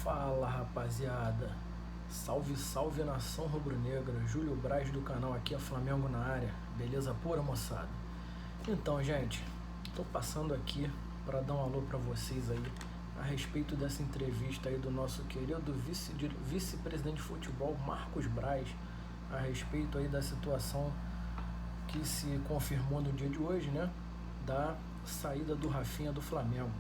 Fala, rapaziada, salve, salve, nação rubro-negra. Júlio Braz do canal Aqui é Flamengo na área, beleza pura, moçada? Então, gente, tô passando aqui para dar um alô para vocês aí a respeito dessa entrevista aí do nosso querido vice-presidente de futebol, Marcos Braz, a respeito aí da situação que se confirmou no dia de hoje, né, da saída do Rafinha do Flamengo.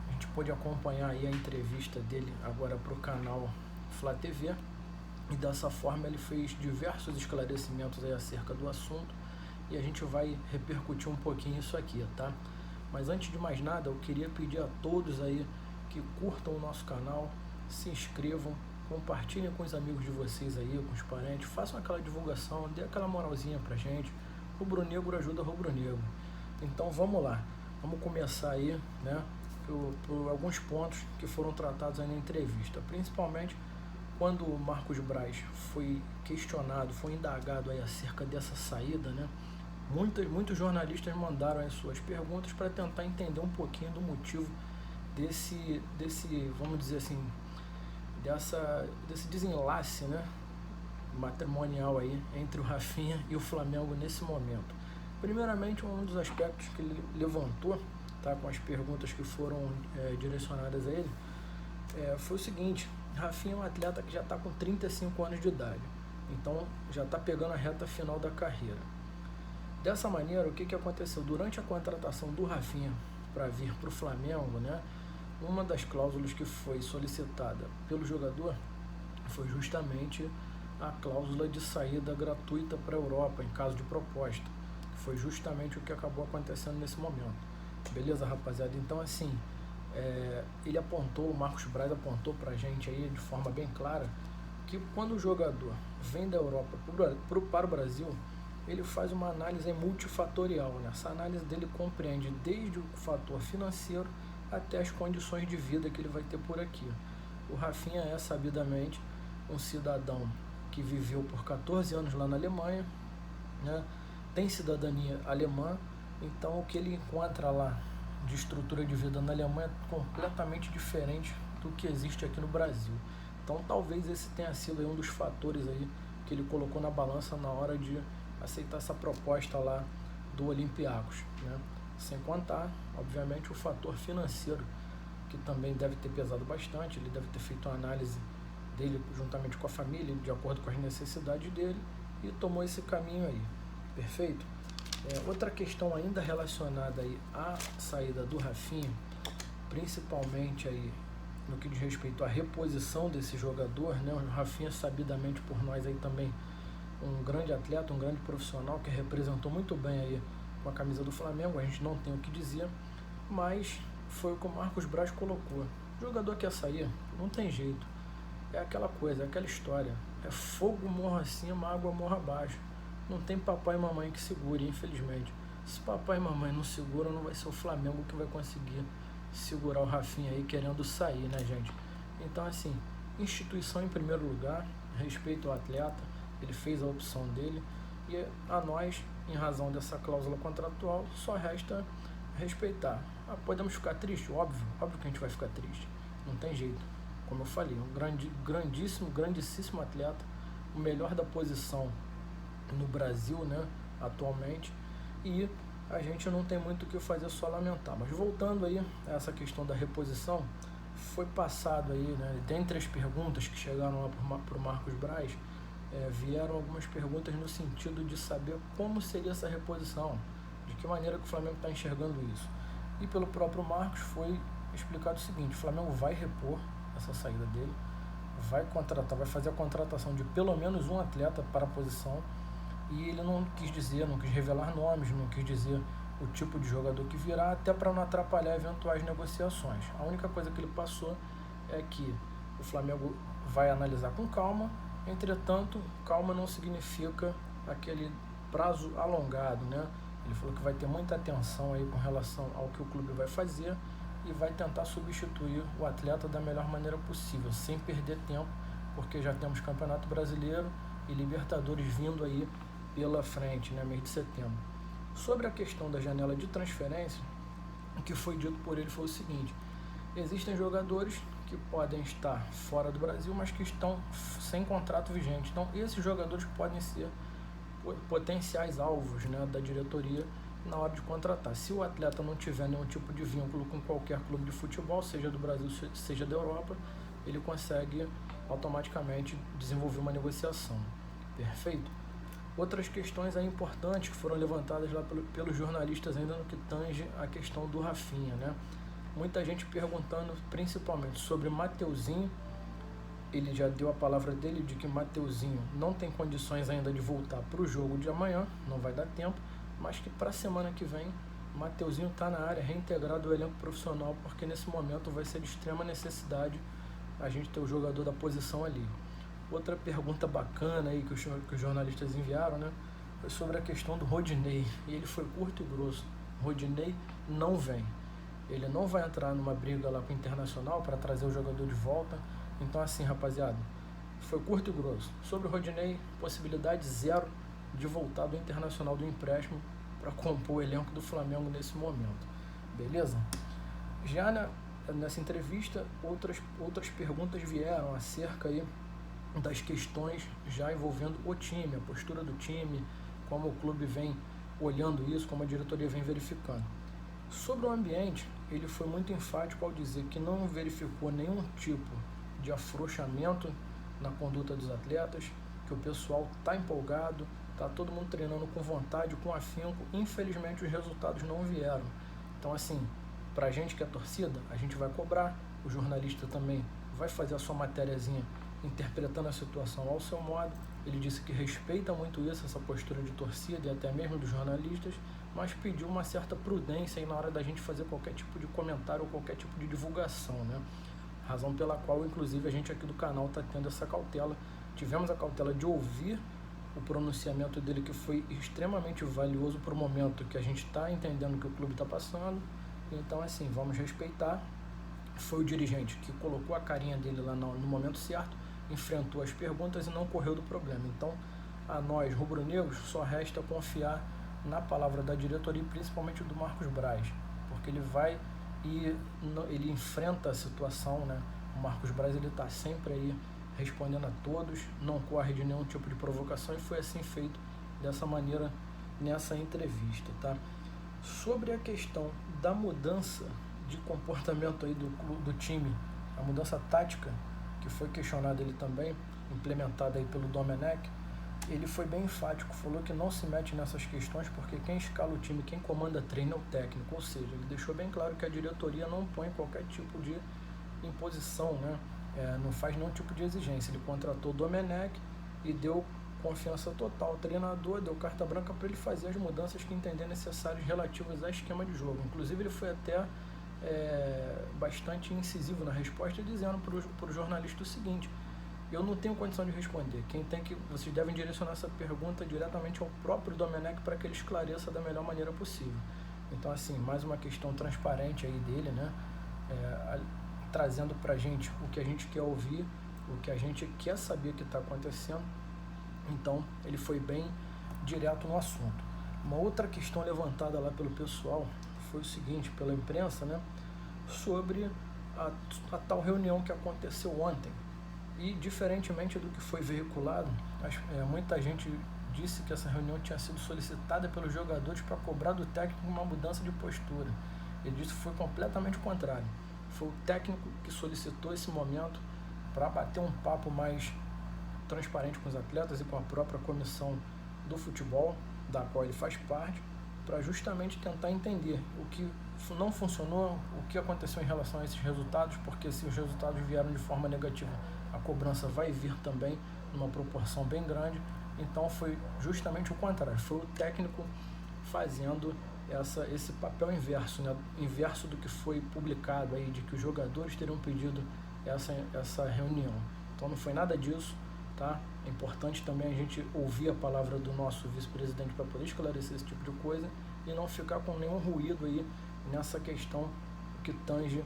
A gente pôde acompanhar aí a entrevista dele agora para o canal Flá TV, e dessa forma ele fez diversos esclarecimentos aí acerca do assunto, e a gente vai repercutir um pouquinho isso aqui, tá? Mas antes de mais nada, eu queria pedir a todos aí que curtam o nosso canal, se inscrevam, compartilhem com os amigos de vocês aí, com os parentes, façam aquela divulgação, dê aquela moralzinha pra gente. Rubro-negro ajuda rubro-negro. Então vamos lá, vamos começar aí, né, por alguns pontos que foram tratados aí na entrevista, principalmente quando o Marcos Braz foi questionado, foi indagado aí acerca dessa saída, né? Muitos jornalistas mandaram as suas perguntas para tentar entender um pouquinho do motivo desse, vamos dizer assim, desse desenlace, né, matrimonial aí entre o Rafinha e o Flamengo nesse momento. Primeiramente, um dos aspectos que ele levantou, tá, com as perguntas que foram direcionadas a ele, foi o seguinte: Rafinha é um atleta que já está com 35 anos de idade, então já está pegando a reta final da carreira. Dessa maneira, o que aconteceu? Durante a contratação do Rafinha para vir para o Flamengo, né, uma das cláusulas que foi solicitada pelo jogador foi justamente a cláusula de saída gratuita para a Europa, em caso de proposta, que foi justamente o que acabou acontecendo nesse momento. Beleza, rapaziada? Então, assim, ele apontou, o Marcos Braz apontou pra gente aí de forma bem clara que quando o jogador vem da Europa para o Brasil, ele faz uma análise multifatorial, né? Essa análise dele compreende desde o fator financeiro até as condições de vida que ele vai ter por aqui. O Rafinha é sabidamente um cidadão que viveu por 14 anos lá na Alemanha, né? Tem cidadania alemã. Então o que ele encontra lá de estrutura de vida na Alemanha é completamente diferente do que existe aqui no Brasil. Então talvez esse tenha sido aí um dos fatores aí que ele colocou na balança na hora de aceitar essa proposta lá do Olympiacos, né? Sem contar, obviamente, o fator financeiro, que também deve ter pesado bastante. Ele deve ter feito uma análise dele juntamente com a família, de acordo com as necessidades dele, e tomou esse caminho aí. Perfeito? Outra questão ainda relacionada aí à saída do Rafinha, principalmente aí no que diz respeito à reposição desse jogador, né? O Rafinha, sabidamente por nós aí também, um grande atleta, um grande profissional que representou muito bem aí com a camisa do Flamengo, a gente não tem o que dizer, mas foi o que o Marcos Braz colocou: o jogador quer sair, não tem jeito, é aquela coisa, é aquela história, é fogo morra acima, água morra abaixo. Não tem papai e mamãe que segure, infelizmente. Se papai e mamãe não seguram, não vai ser o Flamengo que vai conseguir segurar o Rafinha aí querendo sair, né, gente? Então, assim, instituição em primeiro lugar, respeito ao atleta, ele fez a opção dele, e a nós, em razão dessa cláusula contratual, só resta respeitar. Podemos ficar tristes? Óbvio que a gente vai ficar triste, não tem jeito. Como eu falei, um grandíssimo atleta, o melhor da posição no Brasil, né, atualmente, e a gente não tem muito o que fazer, só lamentar. Mas voltando aí a essa questão da reposição, foi passado aí, né, dentre as perguntas que chegaram lá para o Marcos Braz, vieram algumas perguntas no sentido de saber como seria essa reposição, de que maneira que o Flamengo está enxergando isso. E pelo próprio Marcos foi explicado o seguinte: o Flamengo vai repor essa saída dele, vai fazer a contratação de pelo menos um atleta para a posição, e ele não quis revelar nomes, não quis dizer o tipo de jogador que virá, até para não atrapalhar eventuais negociações. A única coisa que ele passou é que o Flamengo vai analisar com calma. Entretanto, calma não significa aquele prazo alongado, né? Ele falou que vai ter muita atenção aí com relação ao que o clube vai fazer e vai tentar substituir o atleta da melhor maneira possível, sem perder tempo, porque já temos Campeonato Brasileiro e Libertadores vindo aí pela frente, né, mês de setembro. Sobre a questão da janela de transferência, o que foi dito por ele foi o seguinte: existem jogadores que podem estar fora do Brasil, mas que estão sem contrato vigente. Então, esses jogadores podem ser potenciais alvos, né, da diretoria na hora de contratar. Se o atleta não tiver nenhum tipo de vínculo com qualquer clube de futebol, seja do Brasil, seja da Europa, ele consegue automaticamente desenvolver uma negociação. Perfeito? Outras questões aí importantes que foram levantadas lá pelos jornalistas ainda no que tange a questão do Rafinha, né? Muita gente perguntando principalmente sobre Mateuzinho. Ele já deu a palavra dele de que Mateuzinho não tem condições ainda de voltar para o jogo de amanhã, não vai dar tempo, mas que para a semana que vem Mateuzinho está na área, reintegrado ao elenco profissional, porque nesse momento vai ser de extrema necessidade a gente ter o jogador da posição ali. Outra pergunta bacana aí que os jornalistas enviaram, né, foi sobre a questão do Rodinei, e ele foi curto e grosso. Rodinei não vem. Ele não vai entrar numa briga lá com o Internacional para trazer o jogador de volta. Então, assim, rapaziada, foi curto e grosso. Sobre o Rodinei, possibilidade zero de voltar do Internacional do empréstimo para compor o elenco do Flamengo nesse momento. Beleza? Já nessa entrevista, outras perguntas vieram acerca aí das questões já envolvendo o time, a postura do time, como o clube vem olhando isso, como a diretoria vem verificando. Sobre o ambiente, ele foi muito enfático ao dizer que não verificou nenhum tipo de afrouxamento na conduta dos atletas, que o pessoal está empolgado, está todo mundo treinando com vontade, com afinco. Infelizmente os resultados não vieram. Então, assim, para a gente que é torcida, a gente vai cobrar, o jornalista também vai fazer a sua matériazinha interpretando a situação ao seu modo. Ele disse que respeita muito isso, essa postura de torcida e até mesmo dos jornalistas, mas pediu uma certa prudência aí na hora da gente fazer qualquer tipo de comentário ou qualquer tipo de divulgação, né? Razão pela qual, inclusive, a gente aqui do canal está tendo essa cautela. Tivemos a cautela de ouvir o pronunciamento dele, que foi extremamente valioso para o momento que a gente está entendendo que o clube está passando. Então, assim, vamos respeitar. Foi o dirigente que colocou a carinha dele lá no momento certo, enfrentou as perguntas e não correu do problema. Então, a nós, rubro-negros, só resta confiar na palavra da diretoria, principalmente do Marcos Braz, porque ele vai e ele enfrenta a situação, né? O Marcos Braz, ele está sempre aí respondendo a todos, não corre de nenhum tipo de provocação, e foi assim feito dessa maneira nessa entrevista, tá? Sobre a questão da mudança de comportamento aí do time, a mudança tática, que foi questionada ele também, implementada aí pelo Domenech, ele foi bem enfático, falou que não se mete nessas questões porque quem escala o time, quem comanda treino é o técnico, ou seja, ele deixou bem claro que a diretoria não põe qualquer tipo de imposição, né? Não faz nenhum tipo de exigência. Ele contratou o Domenech e deu confiança total ao treinador, deu carta branca para ele fazer as mudanças que entender necessárias relativas ao esquema de jogo. Inclusive ele foi até bastante incisivo na resposta, dizendo para o jornalista o seguinte: eu não tenho condição de responder. Vocês devem direcionar essa pergunta diretamente ao próprio Domenech para que ele esclareça da melhor maneira possível. Então, assim, mais uma questão transparente aí dele, né? Trazendo para a gente o que a gente quer ouvir, o que a gente quer saber que está acontecendo. Então, ele foi bem direto no assunto. Uma outra questão levantada lá pelo pessoal foi o seguinte, pela imprensa, né? Sobre a tal reunião que aconteceu ontem. E, diferentemente do que foi veiculado, muita gente disse que essa reunião tinha sido solicitada pelos jogadores para cobrar do técnico uma mudança de postura. Ele disse que foi completamente o contrário. Foi o técnico que solicitou esse momento para bater um papo mais transparente com os atletas e com a própria comissão do futebol, da qual ele faz parte, para justamente tentar entender o que não funcionou, o que aconteceu em relação a esses resultados, porque se os resultados vieram de forma negativa, a cobrança vai vir também numa proporção bem grande. Então foi justamente o contrário, foi o técnico fazendo esse papel inverso, né? Inverso do que foi publicado aí, de que os jogadores teriam pedido essa reunião. Então não foi nada disso, tá? É importante também a gente ouvir a palavra do nosso vice-presidente para poder esclarecer esse tipo de coisa e não ficar com nenhum ruído aí nessa questão que tange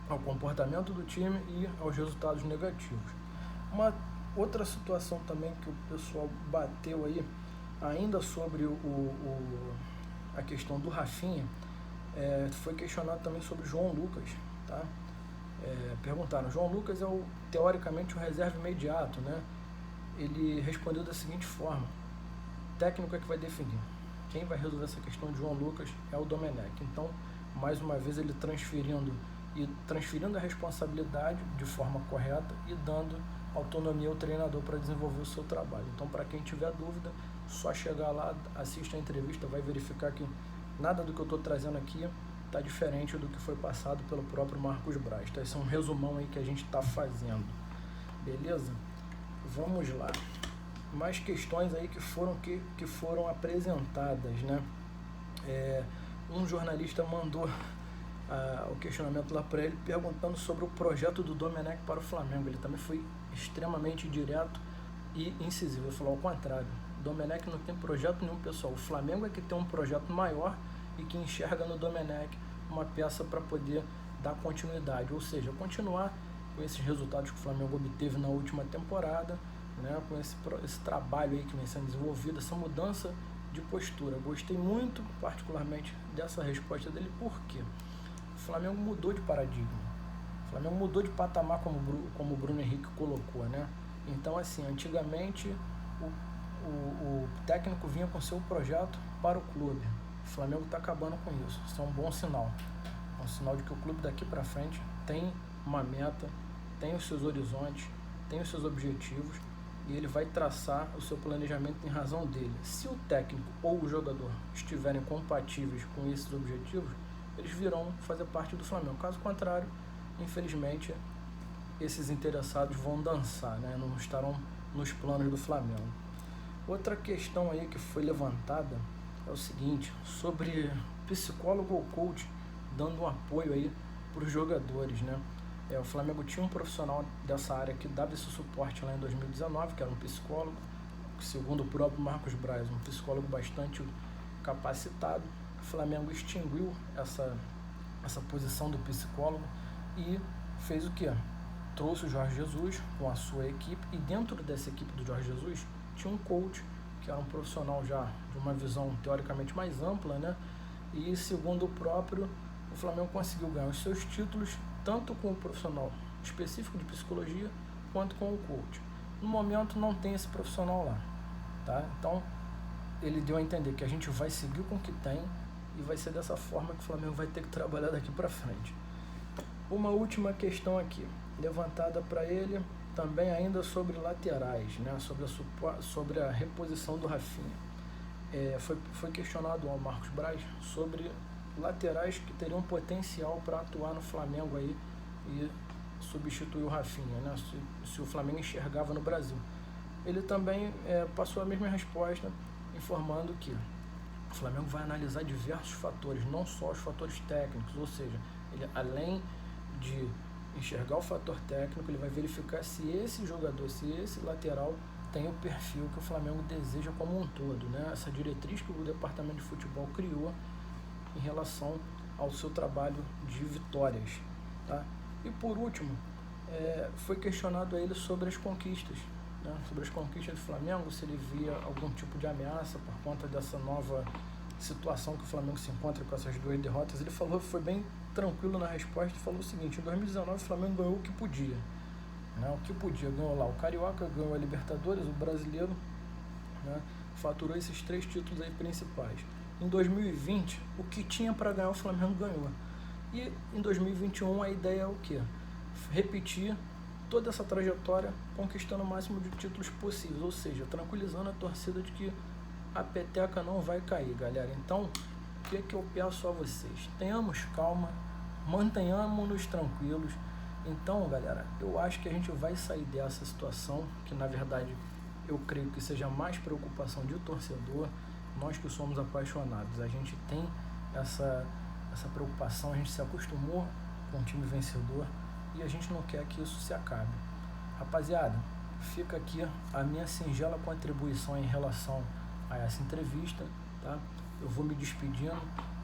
ao comportamento do time e aos resultados negativos. Uma outra situação também que o pessoal bateu aí, ainda sobre a questão do Rafinha, foi questionado também sobre o João Lucas, tá? Perguntaram, João Lucas é teoricamente o reserva imediato, né? Ele respondeu da seguinte forma, o técnico é que vai definir. Quem vai resolver essa questão de João Lucas é o Domenech. Então, mais uma vez, ele transferindo a responsabilidade de forma correta e dando autonomia ao treinador para desenvolver o seu trabalho. Então, para quem tiver dúvida, só chegar lá, assiste a entrevista, vai verificar que nada do que eu estou trazendo aqui está diferente do que foi passado pelo próprio Marcos Braz. Tá? Esse é um resumão aí que a gente está fazendo. Beleza? Vamos lá. Mais questões aí que foram apresentadas, né? Um jornalista mandou o questionamento lá para ele, perguntando sobre o projeto do Domenech para o Flamengo. Ele também foi extremamente direto e incisivo. Ele falou ao contrário, o Domenech não tem projeto nenhum, pessoal. O Flamengo é que tem um projeto maior e que enxerga no Domenech uma peça para poder dar continuidade, ou seja, continuar com esses resultados que o Flamengo obteve na última temporada, né, com esse trabalho aí que vem sendo desenvolvido, essa mudança de postura. Gostei muito, particularmente, dessa resposta dele, porque o Flamengo mudou de paradigma, o Flamengo mudou de patamar, como o Bruno Henrique colocou, né? Então, assim, antigamente o técnico vinha com seu projeto para o clube. O Flamengo está acabando com isso. Isso é um bom sinal. É um sinal de que o clube daqui para frente tem uma meta, tem os seus horizontes, tem os seus objetivos e ele vai traçar o seu planejamento em razão dele. Se o técnico ou o jogador estiverem compatíveis com esses objetivos, eles virão fazer parte do Flamengo. Caso contrário, infelizmente, esses interessados vão dançar, né? Não estarão nos planos do Flamengo. Outra questão aí que foi levantada é o seguinte, sobre psicólogo ou coach dando um apoio aí para os jogadores, né? O Flamengo tinha um profissional dessa área que dava esse suporte lá em 2019, que era um psicólogo, segundo o próprio Marcos Braz, um psicólogo bastante capacitado. O Flamengo extinguiu essa posição do psicólogo e fez o quê? Trouxe o Jorge Jesus com a sua equipe e dentro dessa equipe do Jorge Jesus tinha um coach, que era um profissional já de uma visão teoricamente mais ampla, né? E segundo o próprio, o Flamengo conseguiu ganhar os seus títulos tanto com o profissional específico de psicologia quanto com o coach. No momento não tem esse profissional lá, tá? Então ele deu a entender que a gente vai seguir com o que tem e vai ser dessa forma que o Flamengo vai ter que trabalhar daqui para frente. Uma última questão aqui, levantada para ele, também ainda sobre laterais, né? sobre a reposição do Rafinha. Foi questionado ao Marcos Braz sobre laterais que teriam potencial para atuar no Flamengo aí e substituir o Rafinha, né? Se o Flamengo enxergava no Brasil. Ele também passou a mesma resposta, informando que o Flamengo vai analisar diversos fatores, não só os fatores técnicos, ou seja, ele, além de enxergar o fator técnico, ele vai verificar se esse jogador, se esse lateral tem o perfil que o Flamengo deseja como um todo, né? Essa diretriz que o departamento de futebol criou em relação ao seu trabalho de vitórias, tá? E por último, foi questionado a ele sobre as conquistas, né? Sobre as conquistas do Flamengo, se ele via algum tipo de ameaça por conta dessa nova situação que o Flamengo se encontra com essas 2 derrotas. Ele falou, foi bem tranquilo na resposta, e falou o seguinte: em 2019 o Flamengo ganhou o que podia, né? O que podia, ganhou lá o Carioca, ganhou a Libertadores, o Brasileiro, né? Faturou esses 3 títulos aí principais. Em 2020, o que tinha para ganhar o Flamengo ganhou. E em 2021 a ideia é o quê? Repetir toda essa trajetória, conquistando o máximo de títulos possíveis, ou seja, tranquilizando a torcida de que a peteca não vai cair, galera. Então, o que eu peço a vocês? Tenhamos calma, mantenhamos-nos tranquilos. Então, galera, eu acho que a gente vai sair dessa situação, que na verdade eu creio que seja mais preocupação de torcedor. Nós que somos apaixonados, a gente tem essa preocupação, a gente se acostumou com um time vencedor e a gente não quer que isso se acabe. Rapaziada, fica aqui a minha singela contribuição em relação a essa entrevista, tá? Eu vou me despedindo,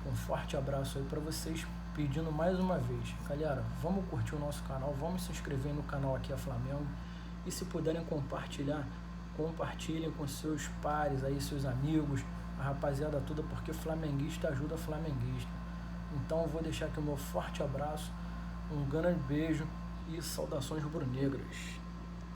um forte abraço aí para vocês, pedindo mais uma vez, galera, vamos curtir o nosso canal, vamos se inscrever no canal aqui a Flamengo e se puderem compartilhar, compartilhem com seus pares aí, seus amigos, a rapaziada toda, porque flamenguista ajuda flamenguista. Então eu vou deixar aqui o meu forte abraço, Um grande beijo e saudações rubro-negras.